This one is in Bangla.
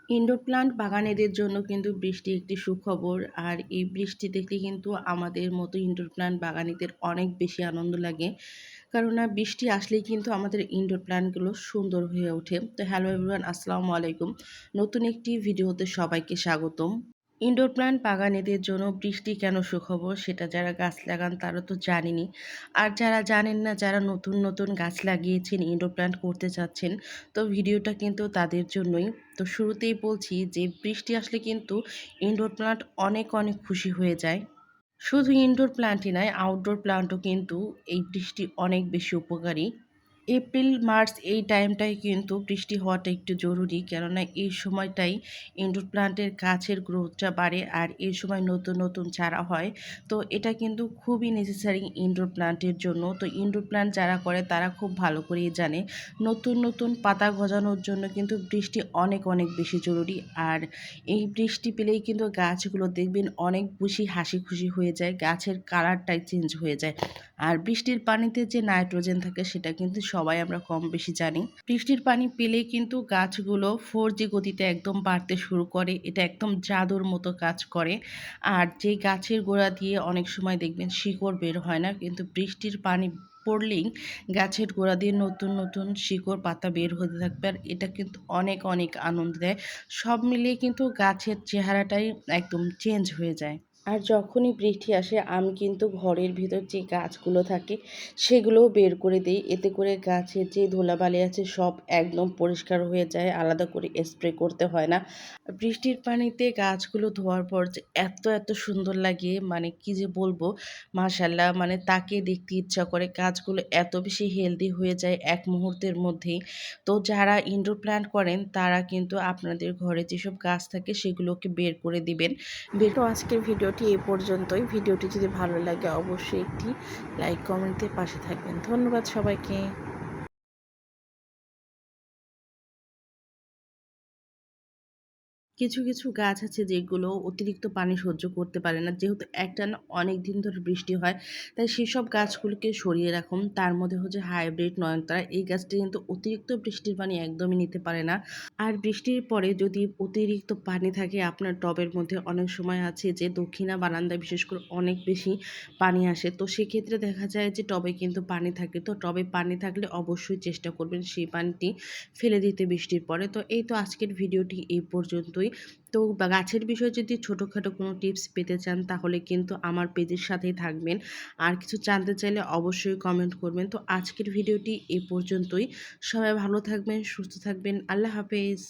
ইনডোর প্লান্ট বাগানেদের জন্য কিন্তু বৃষ্টি একটি সুখবর। আর এই বৃষ্টি দেখলে কিন্তু আমাদের মতো ইনডোর প্লান্ট বাগানীদের অনেক বেশি আনন্দ লাগে। কেননা বৃষ্টি আসলেই কিন্তু আমাদের ইনডোর প্লান্টগুলো সুন্দর হয়ে ওঠে। তো হ্যালো এভরিওয়ান, আসসালামু আলাইকুম। নতুন একটি ভিডিওতে সবাইকে স্বাগতম। ইনডোর প্ল্যান্ট বাগানীদের জন্য বৃষ্টি কেন সুখবর সেটা যারা গাছ লাগান তারা তো জানেনই। আর যারা জানেন না, যারা নতুন নতুন গাছ লাগিয়েছেন, ইনডোর প্ল্যান্ট করতে চাচ্ছেন, তো ভিডিওটা কিন্তু তাদের জন্যই। তো শুরুতেই বলছি যে বৃষ্টি আসলে কিন্তু ইনডোর প্ল্যান্ট অনেক অনেক খুশি হয়ে যায়। শুধু ইনডোর প্ল্যান্টই নয়, আউটডোর প্ল্যান্টও কিন্তু এই বৃষ্টি অনেক বেশি উপকারী। এপ্রিল মার্চ এই টাইমটায় কিন্তু বৃষ্টি হওয়াটা একটু জরুরি, কেননা এই সময়টাই ইনডোর প্লান্টের গাছের গ্রোথটা বাড়ে আর এই সময় নতুন নতুন চারা হয়। তো এটা কিন্তু খুবই নেসেসারি ইনডোর প্লান্টের জন্য। তো ইনডোর প্লান্ট যারা করে তারা খুব ভালো করেই জানে নতুন নতুন পাতা গজানোর জন্য কিন্তু বৃষ্টি অনেক অনেক বেশি জরুরি। আর এই বৃষ্টি পেলেই কিন্তু গাছগুলো দেখবেন অনেক বেশি হাসি খুশি হয়ে যায়, গাছের কালারটাই চেঞ্জ হয়ে যায়। আর বৃষ্টির পানিতে যে নাইট্রোজেন থাকে সেটা কিন্তু সবাই আমরা কম বেশি জানি। বৃষ্টির পানি পেলেই কিন্তু গাছগুলো 4G গতিতে একদম বাড়তে শুরু করে। এটা একদম জাদুর মতো কাজ করে। আর যে গাছের গোড়া দিয়ে অনেক সময় দেখবেন শিকড় বের হয় না, কিন্তু বৃষ্টির পানি পড়লেই গাছের গোড়া দিয়ে নতুন নতুন শিকড় পাতা বের হতে থাকবে। আর এটা কিন্তু অনেক অনেক আনন্দ দেয়। সব মিলিয়ে কিন্তু গাছের চেহারাটাই একদম চেঞ্জ হয়ে যায়। আর যখনই বৃষ্টি আসে আমি কিন্তু ঘরের ভিতর যে গাছগুলো থাকে সেগুলোও বের করে দিই। এতে করে গাছের যে ধুলাবালি আছে সব একদম পরিষ্কার হয়ে যায়, আলাদা করে স্প্রে করতে হয় না। বৃষ্টির পানিতে গাছগুলো ধোয়ার পর যে এত এত সুন্দর লাগে, মানে কি যে বলবো, মাশাআল্লাহ, মানে তাকে দেখতে ইচ্ছা করে। গাছগুলো এত বেশি হেলদি হয়ে যায় এক মুহূর্তের মধ্যেই। তো যারা ইনডোর প্ল্যান্ট করেন তারা কিন্তু আপনাদের ঘরে যেসব গাছ থাকে সেগুলোকে বের করে দিবেন। তো আজকের ভিডিওটি এই পর্যন্তই। ভিডিওটি যদি ভালো লাগে অবশ্যই একটি লাইক কমেন্টের পাশে থাকবেন। ধন্যবাদ সবাইকে। কিছু কিছু গাছ আছে যেগুলো অতিরিক্ত পানি সহ্য করতে পারে না, যেহেতু একটানা অনেক দিন ধরে বৃষ্টি হয়, তাই সেসব গাছগুলোকে সরিয়ে রাখুন। তার মধ্যে হচ্ছে হাইব্রিড নয়নতারা, এই গাছটি কিন্তু অতিরিক্ত বৃষ্টির পানি একদমই নিতে পারে না। আর বৃষ্টির পরে যদি অতিরিক্ত পানি থাকে আপনার টবের মধ্যে, অনেক সময় আছে যে দক্ষিণা বারান্দায় বিশেষ করে অনেক বেশি পানি আসে, তো সেক্ষেত্রে দেখা যায় যে টবে কিন্তু পানি থাকে। তো টবে পানি থাকলে অবশ্যই চেষ্টা করবেন সেই পানিটি ফেলে দিতে বৃষ্টির পরে। তো এই তো আজকের ভিডিওটি এই পর্যন্তই। তো গাছের বিষয়ে যদি ছোটোখাটো কোনো টিপস পেতে চান তাহলে কিন্তু আমার পেজের সাথেই থাকবেন। আর কিছু জানতে চাইলে অবশ্যই কমেন্ট করবেন। তো আজকের ভিডিওটি এই পর্যন্তই। সবাই ভালো থাকবেন, সুস্থ থাকবেন। আল্লাহ হাফেজ।